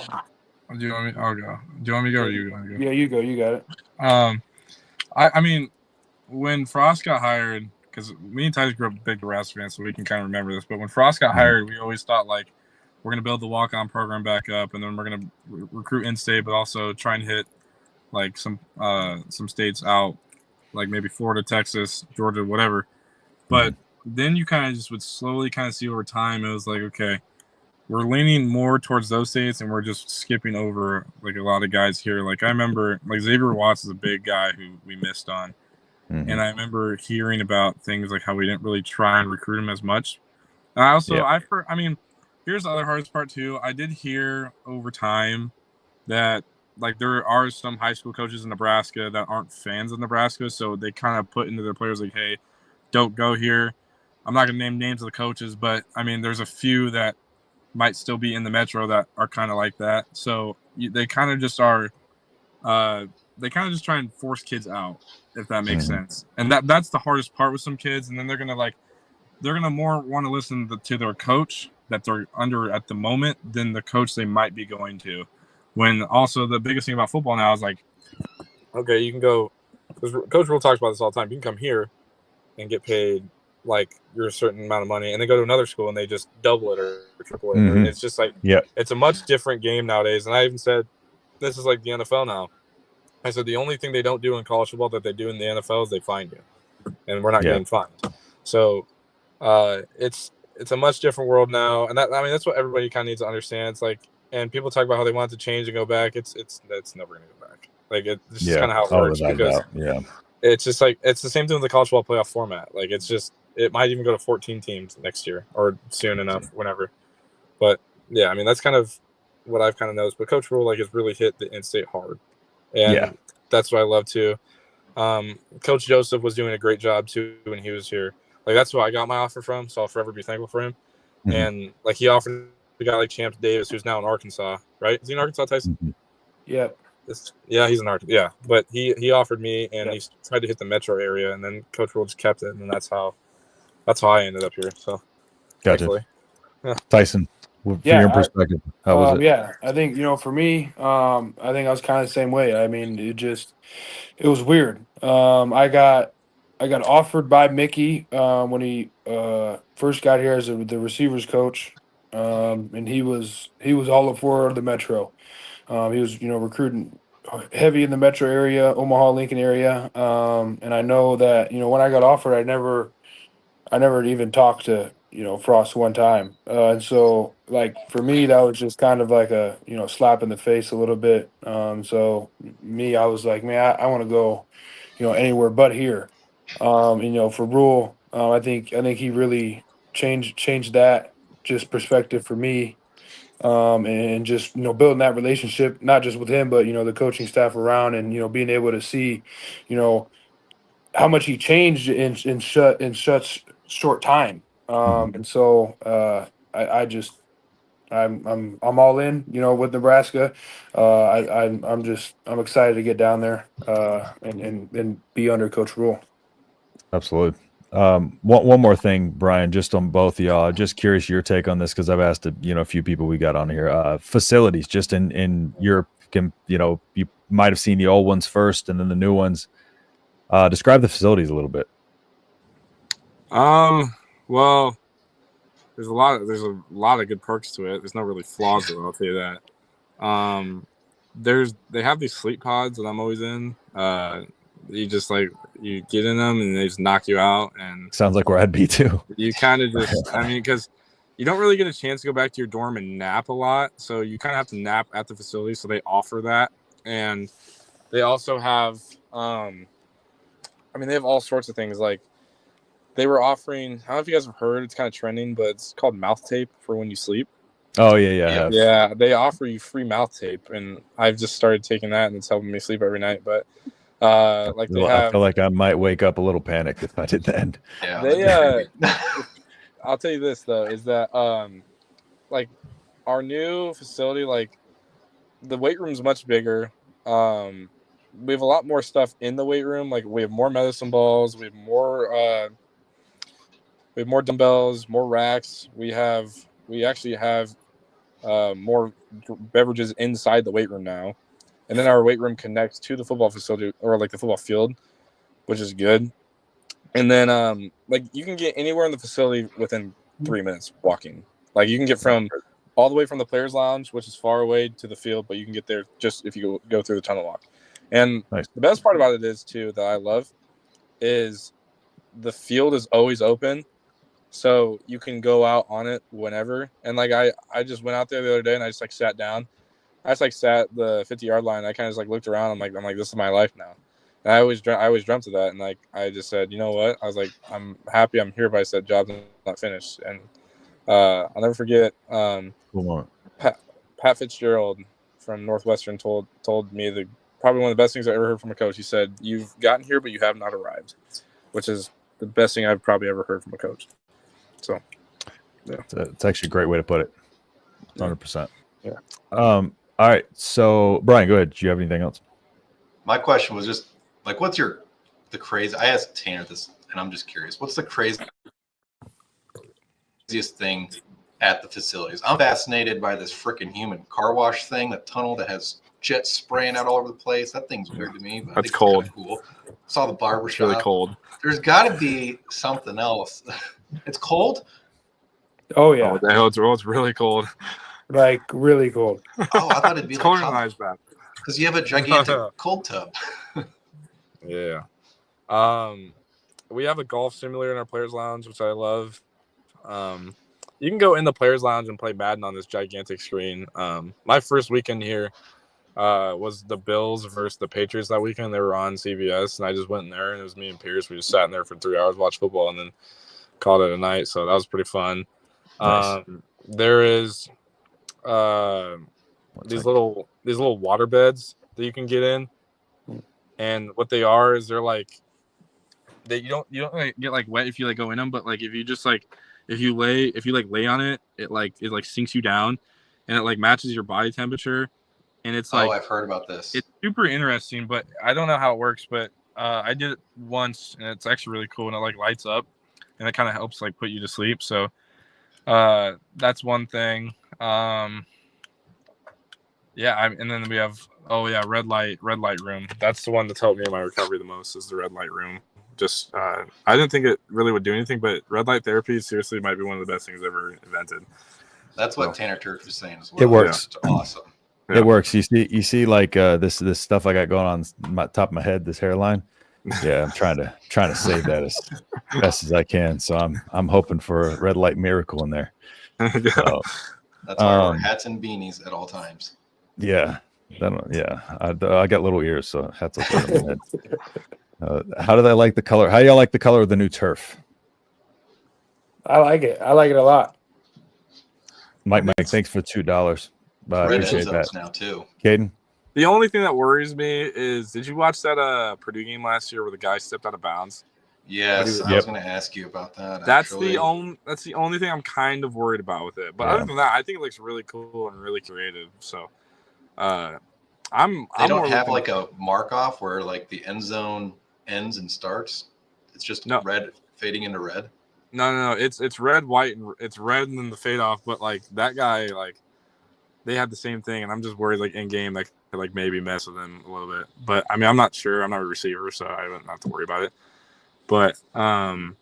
Speaker 5: Do you want me? I'll go. Do you want me to go or you want to go?
Speaker 3: Yeah, you go. You got it.
Speaker 5: I mean, when Frost got hired, because me and Tyson grew up big Nebraska fans, so we can kind of remember this. But when Frost got hired, we always thought like we're going to build the walk-on program back up, and then we're going to recruit in-state, but also try and hit like some states out, like maybe Florida, Texas, Georgia, whatever. But then you kind of just would slowly kind of see over time. It was like, okay, we're leaning more towards those states, and we're just skipping over like a lot of guys here. Like I remember, like Xavier Watts is a big guy who we missed on, and I remember hearing about things like how we didn't really try and recruit him as much. And I also, I mean, here's the other hardest part too. I did hear over time that like there are some high school coaches in Nebraska that aren't fans of Nebraska, so they kind of put into their players like, hey, don't go here. I'm not going to name names of the coaches, but I mean, there's a few that might still be in the metro that are kind of like that. So they kind of just are, they kind of just try and force kids out, if that makes sense. And that's the hardest part with some kids. And then they're going to more want to listen to their coach that they're under at the moment than the coach they might be going to. When also the biggest thing about football now is like, okay, you can go, because Coach Rule talks about this all the time. You can come here and get paid like your certain amount of money, and then go to another school and they just double it or triple it. And it's just like, it's a much different game nowadays. And I even said, this is like the NFL now. I said the only thing they don't do in college football that they do in the NFL is they fine you, and we're not getting fined. So it's a much different world now, and that's what everybody kind of needs to understand. It's like, and people talk about how they want it to change and go back. It's never going to go back. Like it's just kind of how it works, because it's just like it's the same thing with the college football playoff format. Like it's just, it might even go to 14 teams next year or soon enough, whenever. But yeah, I mean that's kind of what I've kind of noticed. But Coach Rule like has really hit the in-state hard, and that's what I love too. Coach Joseph was doing a great job too when he was here. Like that's who I got my offer from, so I'll forever be thankful for him. And like he offered a guy like Champ Davis, who's now in Arkansas, right? Is he in Arkansas, Tyson?
Speaker 3: Yep.
Speaker 5: Yeah, he's in Arkansas. Yeah, but he offered me, and he tried to hit the metro area, and then Coach Rule just kept it, and that's how I ended up here. So,
Speaker 1: gotcha. Tyson, from your perspective, how was it?
Speaker 3: Yeah, I think for me, I think I was kind of the same way. I mean, it was weird. I got offered by Mickey when he first got here as the receivers coach, and he was all for the metro. He was recruiting heavy in the metro area, Omaha, Lincoln area, and I know that when I got offered, I never even talked to Frost one time, and so like for me that was just kind of like a slap in the face a little bit. So me, I was like, man, I want to go anywhere but here. For Rule, I think he really changed that just perspective for me, and just building that relationship not just with him but the coaching staff around, and being able to see how much he changed in such short time. And so I'm all in, with Nebraska. I'm excited to get down there and be under Coach Rule.
Speaker 1: Absolutely. One more thing, Brian, just on both of y'all. Just curious your take on this, because I've asked a few people we got on here. Facilities, just in Europe, you might have seen the old ones first and then the new ones. Describe the facilities a little bit.
Speaker 5: Well, there's a lot of good perks to it. There's no really flaws to it, I'll tell you that. They have these sleep pods that I'm always in. You just you get in them and they just knock you out, and
Speaker 1: sounds like where I'd be too.
Speaker 5: You kind of just, I mean, because you don't really get a chance to go back to your dorm and nap a lot, so you kind of have to nap at the facility. So they offer that, and they also have, they have all sorts of things. Like they were offering, I don't know if you guys have heard, it's kind of trending, but it's called mouth tape for when you sleep.
Speaker 1: Oh yeah.
Speaker 5: Yeah, they offer you free mouth tape, and I've just started taking that, and it's helping me sleep every night. But I feel like I might wake up a little panicked if I did that.
Speaker 4: Yeah. I'll tell you this though, is that our new facility, the weight room's much bigger. We have a lot more stuff in the weight room. Like we have more medicine balls, we have more dumbbells, more racks. We actually have more beverages inside the weight room now. And then our weight room connects to the football facility, or the football field, which is good. And then you can get anywhere in the facility within 3 minutes walking. Like you can get from all the way from the players lounge, which is far away, to the field, but you can get there just if you go through the tunnel walk. And The best part about it is too, that I love, is the field is always open. So you can go out on it whenever. And I just went out there the other day and I just sat down. I just sat the 50-yard line. I kind of just looked around. I'm like, this is my life now. And I always dreamt of that. And I just said, you know what? I was like, I'm happy I'm here, but I said job's not finished. And I'll never forget Pat Fitzgerald from Northwestern told me probably one of the best things I ever heard from a coach. He said, "You've gotten here, but you have not arrived," which is the best thing I've probably ever heard from a coach. So, yeah,
Speaker 1: it's actually a great way to put it. 100%.
Speaker 4: Yeah.
Speaker 1: All right. So, Brian, go ahead. Do you have anything else?
Speaker 2: My question was just like, what's the crazy? I asked Tanner this, and I'm just curious. What's the craziest thing at the facilities? I'm fascinated by this freaking human car wash thing, the tunnel that has jets spraying out all over the place. That thing's weird to me, but
Speaker 4: That's
Speaker 2: I think
Speaker 4: cold.
Speaker 2: It's cool. Saw the barber
Speaker 4: It's
Speaker 2: shop.
Speaker 4: really cold.
Speaker 2: There's got to be something else. It's cold.
Speaker 3: Oh yeah,
Speaker 4: Oh, the hell, it's really cold.
Speaker 3: like really cold.
Speaker 2: Oh, I thought it'd be
Speaker 4: It's
Speaker 2: like
Speaker 4: colder than ice bath.
Speaker 2: because you have a gigantic cold tub.
Speaker 4: Yeah. We have a golf simulator in our players' lounge, which I love. You can go in the players' lounge and play Madden on this gigantic screen. My first weekend here was the Bills versus the Patriots that weekend. They were on CBS, and I just went in there, and it was me and Pierce. We just sat in there for 3 hours, watched football, and then called it a night. So that was pretty fun.
Speaker 1: Nice.
Speaker 4: There is these little water beds that you can get in, and what they are is they're like you don't like, get like wet if you like go in them, but like if you just like if you lay on it, it sinks you down, and it like matches your body temperature, and it's like
Speaker 2: I've heard about this.
Speaker 4: it's super interesting, but I don't know how it works, but I did it once, and it's actually really cool, and it like lights up, and it kind of helps like put you to sleep. So that's one thing. And then we have red light room. That's the one that's helped me in my recovery the most, is the red light room. Just I didn't think it really would do anything, but red light therapy seriously might be one of the best things ever invented.
Speaker 2: That's what Tanner Turk was saying as well.
Speaker 1: It works.
Speaker 2: It's awesome.
Speaker 1: It works. You see like this stuff I got going on my top of my head, this hairline. Yeah, I'm trying to save that as best as I can. So I'm hoping for a red light miracle in there. So,
Speaker 2: that's why I wear hats and beanies at all times.
Speaker 1: Yeah, I got little ears, so hats up on my head. How do I like the color? How do y'all like the color of the new turf?
Speaker 3: I like it. I like it a lot.
Speaker 1: Mike, thanks for $2. I
Speaker 2: Red
Speaker 1: appreciate
Speaker 2: end
Speaker 1: that.
Speaker 2: zones now too.
Speaker 1: Caden?
Speaker 4: The only thing that worries me is, did you watch that Purdue game last year where the guy stepped out of bounds?
Speaker 2: Yes, I was going to ask you about that.
Speaker 4: That's the only thing I'm kind of worried about with it. But other than that, I think it looks really cool and really creative. So,
Speaker 2: They don't have like a mark off where like the end zone ends and starts. It's just red fading into red.
Speaker 4: No. It's red, white, and it's red and then the fade off. But like that guy, like they had the same thing, and I'm just worried like in game like maybe mess with him a little bit. But I mean, I'm not sure. I'm not a receiver, so I don't have to worry about it. But I'm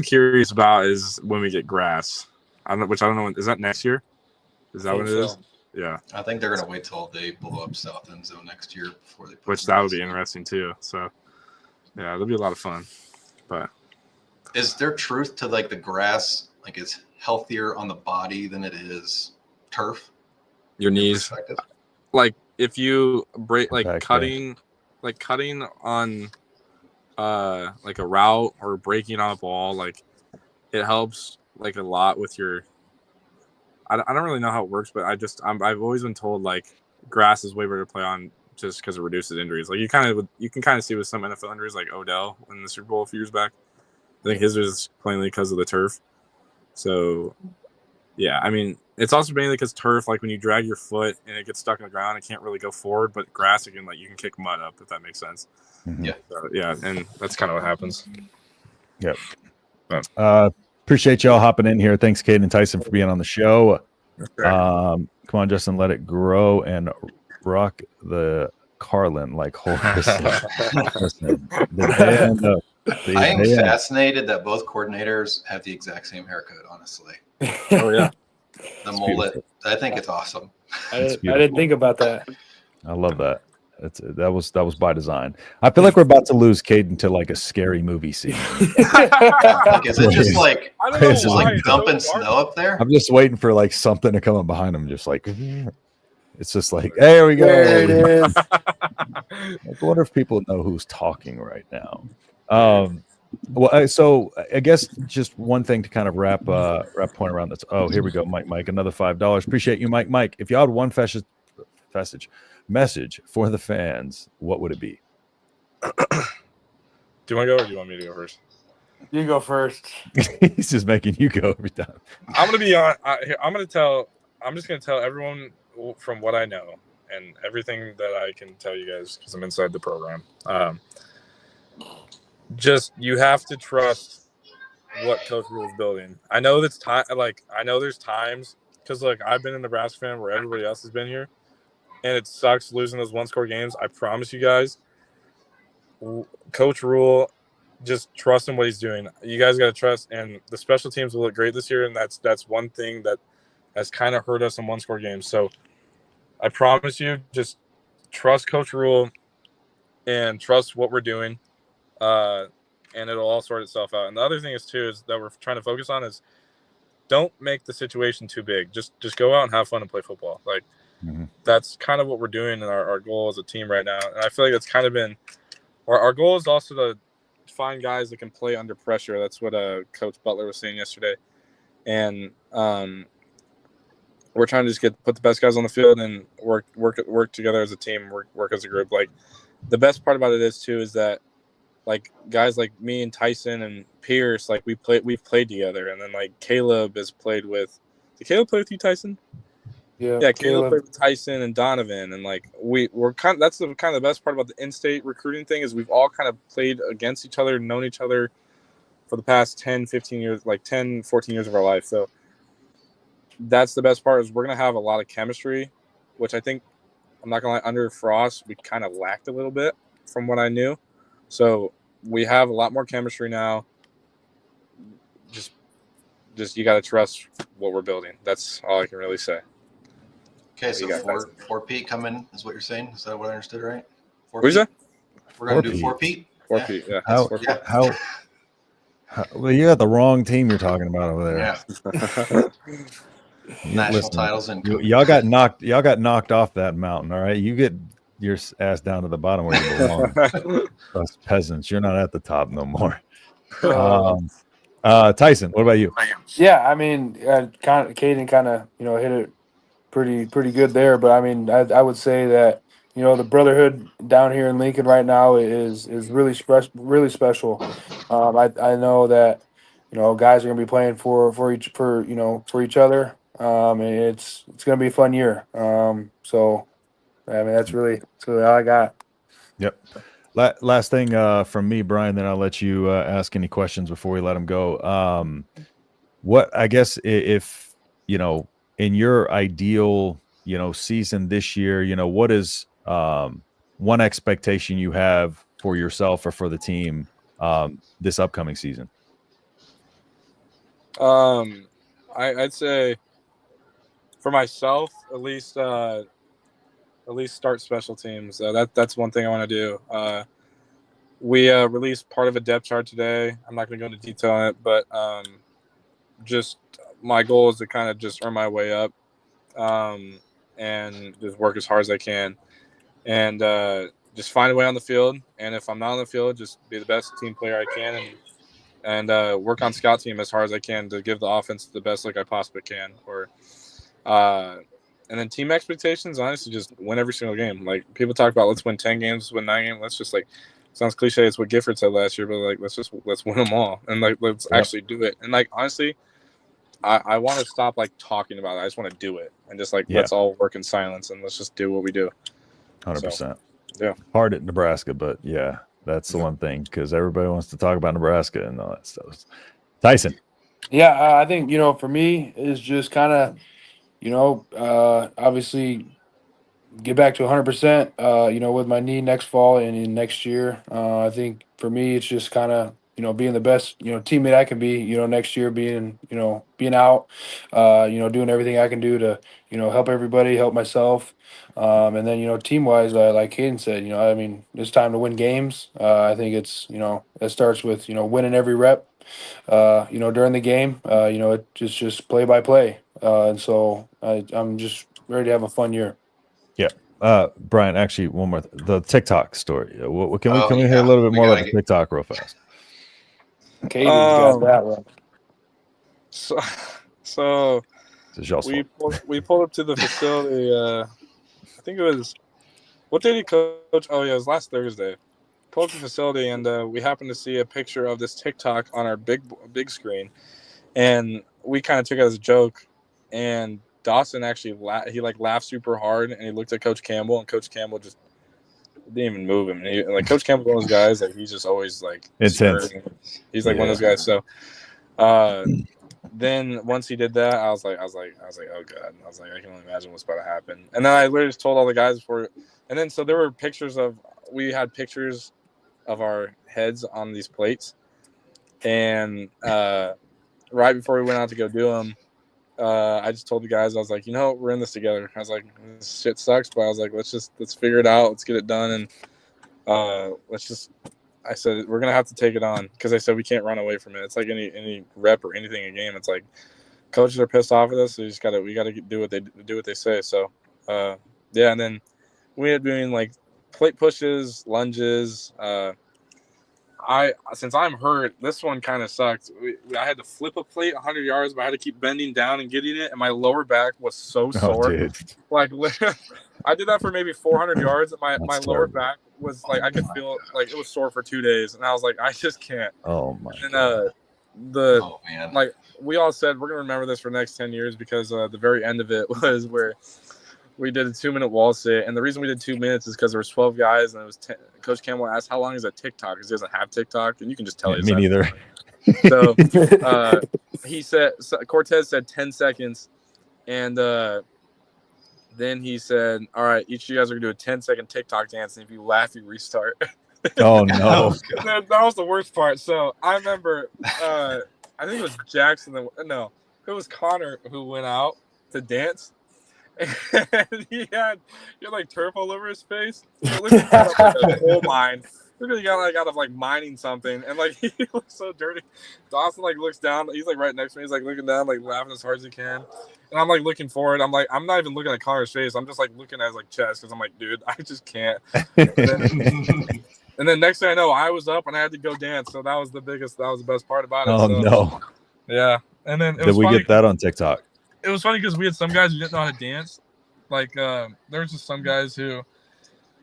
Speaker 4: curious about is when we get grass. I don't know. Is that next year? Is that what it is? Yeah.
Speaker 2: I think they're gonna wait till they blow up South End Zone next year before they.
Speaker 4: Which that would be interesting too. So, yeah, it'll be a lot of fun. But
Speaker 2: is there truth to like the grass? Like it's healthier on the body than it is turf.
Speaker 4: Your knees. Like if you break, cutting on, like a route or breaking on a ball, like it helps like a lot with your. I don't really know how it works, but I've always been told like grass is way better to play on just because it reduces injuries. Like you can kind of see with some NFL injuries like Odell in the Super Bowl a few years back. I think his was plainly because of the turf. So yeah, I mean it's also mainly because turf, like when you drag your foot and it gets stuck in the ground, it can't really go forward. But grass, you can kick mud up, if that makes sense.
Speaker 1: Mm-hmm.
Speaker 2: Yeah,
Speaker 4: so, yeah, and that's kind of what happens.
Speaker 1: Yep. Appreciate y'all hopping in here. Thanks, Caden and Tyson, for being on the show. Come on, Justin, let it grow and rock the Carlin like Horace.
Speaker 2: I am fascinated that both coordinators have the exact same haircut, honestly.
Speaker 4: Oh, yeah.
Speaker 2: The mullet. I think it's awesome.
Speaker 3: I didn't think about that.
Speaker 1: I love that. That was by design. I feel like we're about to lose Caden to like a scary movie scene.
Speaker 2: Like, is it just like dumping snow up there?
Speaker 1: I'm just waiting for like something to come up behind him, just like it's just like, hey, here we go.
Speaker 3: There it is.
Speaker 1: I wonder if people know who's talking right now. Well, so I guess just one thing to kind of wrap point around this. Oh, here we go, Mike. Another $5. Appreciate you, Mike. If y'all had one message for the fans, what would it be?
Speaker 4: Do you want to go or do you want me to go first?
Speaker 3: You go first.
Speaker 1: He's just making you go every time.
Speaker 4: I'm gonna be on. I'm just gonna tell everyone from what I know and everything that I can tell you guys because I'm inside the program. Just you have to trust what Coach Rule is building. I know that's time. I know there's times because I've been a Nebraska fan where everybody else has been here, and it sucks losing those one-score games. I promise you guys, Coach Rule, just trust in what he's doing. You guys got to trust, and the special teams will look great this year, and that's one thing that has kind of hurt us in one-score games. So I promise you, just trust Coach Rule and trust what we're doing, and it'll all sort itself out. And the other thing is that we're trying to focus on is don't make the situation too big. Just go out and have fun and play football. That's kind of what we're doing, and our goal as a team right now. And I feel like that's kind of been our goal is also to find guys that can play under pressure. That's what Coach Butler was saying yesterday, and we're trying to just put the best guys on the field and work together as a team, work as a group. The best part about it is that guys like me and Tyson and Pierce, we've played together, and then Caleb has played with. Did Caleb play with you, Tyson? Yeah, Caleb played with Tyson and Donovan, and we're kind of, that's the kind of the best part about the in-state recruiting thing is we've all kind of played against each other, known each other for the past 10, 15 years, 10, 14 years of our life. So that's the best part is we're going to have a lot of chemistry, which I think, I'm not going to lie, under Frost, we kind of lacked a little bit from what I knew. So we have a lot more chemistry now. Just you got to trust what we're building. That's all I can really say.
Speaker 2: Okay, so four Pete coming is what you're saying. Is that what I understood, right?
Speaker 4: What is that?
Speaker 2: We're going to do 4 Pete.
Speaker 4: 4 Pete, yeah.
Speaker 1: How well, you got the wrong team you're talking about over there.
Speaker 2: Yeah. National titles and
Speaker 1: y'all got knocked off that mountain. All right, you get your ass down to the bottom where you belong. Us peasants, you're not at the top no more. Tyson, what about you?
Speaker 3: Yeah, I mean, Caden kind of hit it pretty good there, but I mean, I would say that the brotherhood down here in Lincoln right now is really special. I know that guys are gonna be playing for each other, and it's gonna be a fun year. So I mean, that's really all I got.
Speaker 1: Yep. Last thing from me, Brian, then I'll let you ask any questions before we let him go. What I guess if in your ideal season this year, what is one expectation you have for yourself or for the team this upcoming season?
Speaker 4: I'd say for myself at least start special teams. That's one thing I want to do. We released part of a depth chart today. I'm not going to go into detail on it, but just my goal is to kind of just earn my way up and just work as hard as I can and just find a way on the field. And if I'm not on the field, just be the best team player I can and work on scout team as hard as I can to give the offense the best look I possibly can. And then team expectations, honestly, just win every single game. People talk about let's win 10 games, let's win 9 games. Let's just sounds cliche. It's what Gifford said last year, but let's win them all and let's actually do it. And honestly, I want to stop talking about it. I just want to do it and just let's all work in silence and let's just do what we do.
Speaker 1: 100%.
Speaker 4: So, yeah.
Speaker 1: Hard at Nebraska, but yeah, that's the one thing because everybody wants to talk about Nebraska and all that stuff. Tyson.
Speaker 3: Yeah, I think for me is just kind of obviously get back to 100%. With my knee next fall and in next year. I think for me it's just kind of being the best teammate I can be. Next year being out. Doing everything I can do to help everybody, help myself. And then team wise, like Caden said, I mean it's time to win games. I think it's it starts with winning every rep. During the game. It's just play by play. And so I'm just ready to have a fun year.
Speaker 1: Yeah. Brian, actually, one more. The TikTok story. Can we hear a little bit more about the TikTok real fast?
Speaker 3: Caden's got that one.
Speaker 4: So
Speaker 1: we
Speaker 4: pulled up to the facility I think it was, what day did coach? Oh yeah, it was last Thursday. Pulled up the facility, and we happened to see a picture of this TikTok on our big screen, and we kind of took it as a joke. And Dawson actually laughed super hard, and he looked at Coach Campbell, and Coach Campbell just didn't even move him. And Coach Campbell's one of those guys, like, he's just always like
Speaker 1: Intense.
Speaker 4: stern. He's like one of those guys. So then once he did that, I was like, oh god. I was like, I can only imagine what's about to happen. And then I literally just told all the guys before. And then so there were we had pictures of our heads on these plates, and right before we went out to go do them, I just told the guys, I was like, we're in this together. I was like, this shit sucks, but I was like, let's figure it out, let's get it done, and I said we're gonna have to take it on, because I said we can't run away from it. It's like any rep or anything in a game. It's like coaches are pissed off at us, so we gotta do what they say. So yeah, and then we ended up doing like plate pushes, lunges. Since I'm hurt, this one kind of sucked. I had to flip a plate 100 yards, but I had to keep bending down and getting it, and my lower back was so sore.
Speaker 1: Dude.
Speaker 4: Like, I did that for maybe 400 yards, and my lower back was like, I could feel like it was sore for 2 days, and I was like, I just can't.
Speaker 1: Oh my
Speaker 4: and
Speaker 1: god.
Speaker 2: Oh man.
Speaker 4: Like we all said, we're gonna remember this for the next 10 years, because the very end of it was where we did a 2-minute wall sit, and the reason we did 2 minutes is because there was 12 guys, and it was Coach Campbell asked how long is a TikTok, because he doesn't have TikTok, and you can just tell.
Speaker 1: Me neither.
Speaker 4: So he said, Cortez said 10 seconds, and then he said, all right, each of you guys are gonna do a 10-second TikTok dance, and if you laugh, you restart.
Speaker 1: Oh no.
Speaker 4: That was the worst part. So I remember, I think it was Jackson. No, it was Connor who went out to dance. And he had like turf all over his face. It looked like a coal mine. Looked like he got out of like mining something, and like he looks so dirty. Dawson like looks down. He's like right next to me. He's like looking down, like laughing as hard as he can. And I'm like looking forward. I'm not even looking at Connor's face. I'm just like looking at his like chest, because I'm like, dude, I just can't. And then next thing I know, I was up and I had to go dance. So that was the best part about it.
Speaker 1: Oh
Speaker 4: so,
Speaker 1: no.
Speaker 4: Yeah. And then
Speaker 1: Did we get that on TikTok?
Speaker 4: It was funny because we had some guys who didn't know how to dance. Like there's just some guys who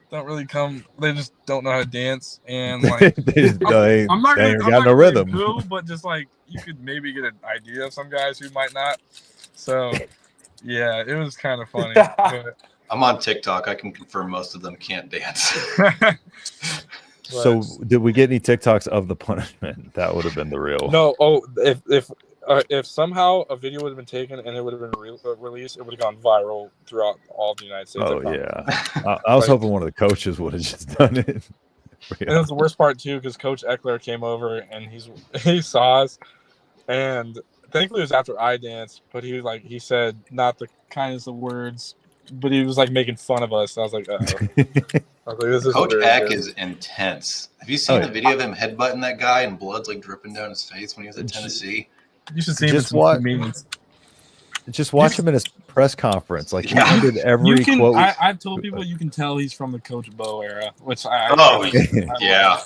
Speaker 4: don't really come. They just don't know how to dance, and like I'm not got no rhythm. Cool, but just like you could maybe get an idea of some guys who might not. So yeah, it was kind of funny. But,
Speaker 2: I'm on TikTok. I can confirm most of them can't dance.
Speaker 1: So did we get any TikToks of the punishment? That would have been the real.
Speaker 4: No. Oh, if somehow a video would have been taken and it would have been released, it would have gone viral throughout all of the United States.
Speaker 1: Oh yeah, I was hoping one of the coaches would have just done it.
Speaker 4: And it was the worst part too, because Coach Eckler came over and he saw us, and thankfully it was after I danced, but he said not the kindest of words, but he was like making fun of us. I was like, this is
Speaker 2: Coach Eck is intense. Have you seen the video of him headbutting that guy and blood's like dripping down his face when he was at Tennessee?
Speaker 4: You should see him in some meetings.
Speaker 1: Just watch him in his press conference. Like he did every quote.
Speaker 4: I've told people you can tell he's from the Coach Bo era, which I
Speaker 2: yeah.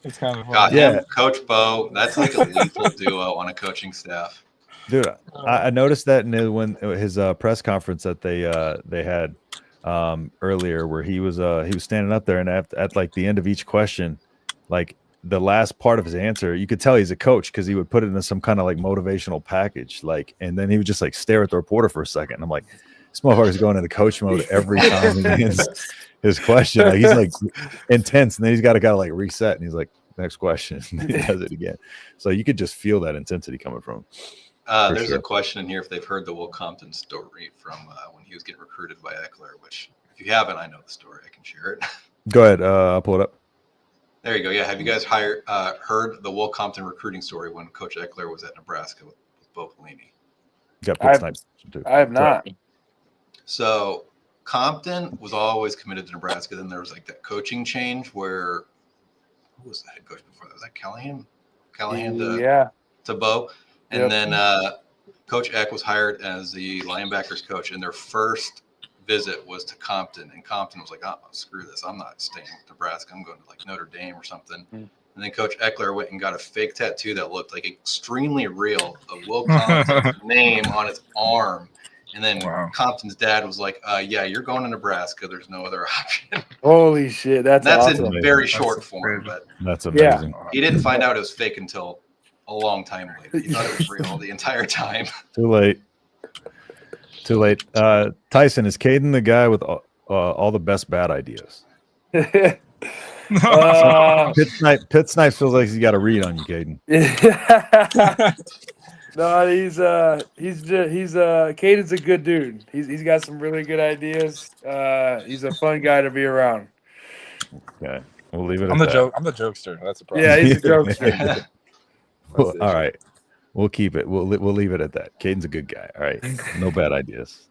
Speaker 4: It's kind of
Speaker 2: God,
Speaker 4: fun.
Speaker 2: yeah. Coach Bo, that's like a lethal duo on a coaching staff.
Speaker 1: Dude, I noticed that when his press conference that they had earlier, where he was standing up there, and at like the end of each question, like the last part of his answer, you could tell he's a coach, because he would put it in some kind of like motivational package, like, and then he would just like stare at the reporter for a second. And I'm like, this motherfucker's going into coach mode every time he ends his question. Like he's like intense, and then he's got to like reset, and he's like, next question, and he does it again. So you could just feel that intensity coming from him.
Speaker 2: There's a question in here if they've heard the Will Compton story from when he was getting recruited by Eckler, which if you haven't, I know the story. I can share it.
Speaker 1: Go ahead. I'll pull it up.
Speaker 2: There you go. Yeah. Have you guys heard the Will Compton recruiting story when Coach Eckler was at Nebraska with Bo Pelini?
Speaker 6: I have not.
Speaker 2: So Compton was always committed to Nebraska. Then there was like that coaching change where who was the head coach before that? Was that Callahan? To Bo. And then Coach Eck was hired as the linebackers coach, and their first visit was to Compton, and Compton was like, "Oh, screw this! I'm not staying with Nebraska. I'm going to like Notre Dame or something." And then Coach Eckler went and got a fake tattoo that looked like extremely real of Will Compton's name on his arm, And then Compton's dad was like, yeah, you're going to Nebraska. There's no other option.
Speaker 7: Holy shit. That's awesome.
Speaker 2: In very short form, but
Speaker 1: that's amazing.
Speaker 2: Yeah. He didn't find out it was fake until a long time later. He thought it was real the entire time.
Speaker 1: Too late. Tyson, is Caden the guy with all the best bad ideas?
Speaker 7: Pit
Speaker 1: Snipe feels like he's got a read on you, Caden.
Speaker 7: No, Caden's a good dude. He's got some really good ideas. He's a fun guy to be around.
Speaker 1: Okay, we'll leave it.
Speaker 4: I'm the jokester. That's the problem.
Speaker 7: Yeah, he's a jokester.
Speaker 1: Well, all right, we'll keep it. We'll leave it at that. Caden's a good guy. All right, no bad ideas.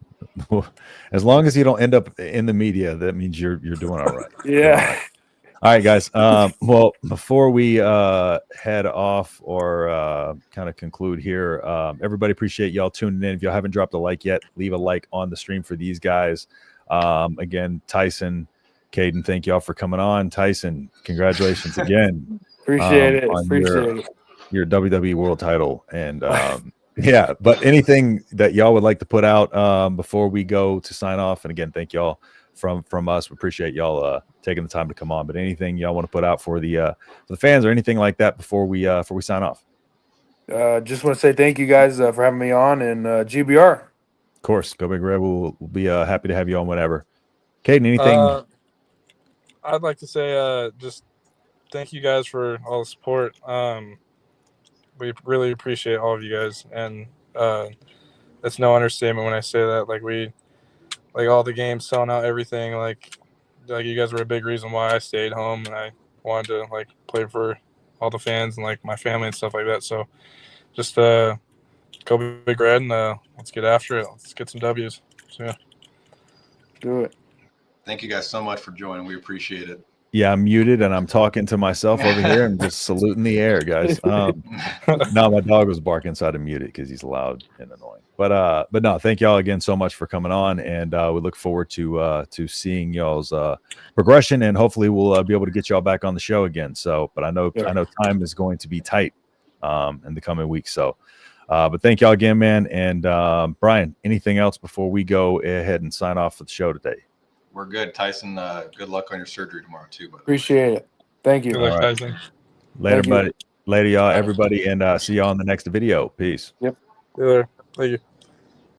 Speaker 1: As long as you don't end up in the media, that means you're doing all right.
Speaker 7: Yeah.
Speaker 1: All right, guys. Well, before we head off or kind of conclude here, everybody appreciate y'all tuning in. If y'all haven't dropped a like yet, leave a like on the stream for these guys. Again, Tyson, Caden, thank y'all for coming on. Tyson, congratulations again.
Speaker 7: Appreciate it.
Speaker 1: Your WWE World Title. And yeah, but anything that y'all would like to put out before we go to sign off. And again, thank y'all from us. We appreciate y'all taking the time to come on. But anything y'all want to put out for the fans or anything like that before we sign off?
Speaker 7: Just want to say thank you guys for having me on, and GBR.
Speaker 1: Of course, Go Big Red. We'll be happy to have you on whenever. Caden, anything?
Speaker 4: I'd like to say just thank you guys for all the support. We really appreciate all of you guys, and it's no understatement when I say that. Like all the games, selling out everything. Like you guys were a big reason why I stayed home, and I wanted to play for all the fans and my family and stuff like that. So just go Big Red, and let's get after it. Let's get some W's. So yeah,
Speaker 7: do it.
Speaker 2: Thank you guys so much for joining. We appreciate it.
Speaker 1: Yeah, I'm muted and I'm talking to myself over here. I'm just saluting the air, guys. No, my dog was barking, so I had to mute it because he's loud and annoying. But no, thank y'all again so much for coming on, and we look forward to seeing y'all's progression, and hopefully we'll be able to get y'all back on the show again. So, but I know time is going to be tight in the coming weeks. So, but thank y'all again, man. And Brian, anything else before we go ahead and sign off for the show today?
Speaker 2: We're good, Tyson. Good luck on your surgery tomorrow too.
Speaker 7: Appreciate it. Thank you.
Speaker 4: Good luck, Tyson.
Speaker 1: Later, buddy. Later, y'all, everybody, and see y'all in the next video. Peace.
Speaker 7: Yep.
Speaker 4: Thank you.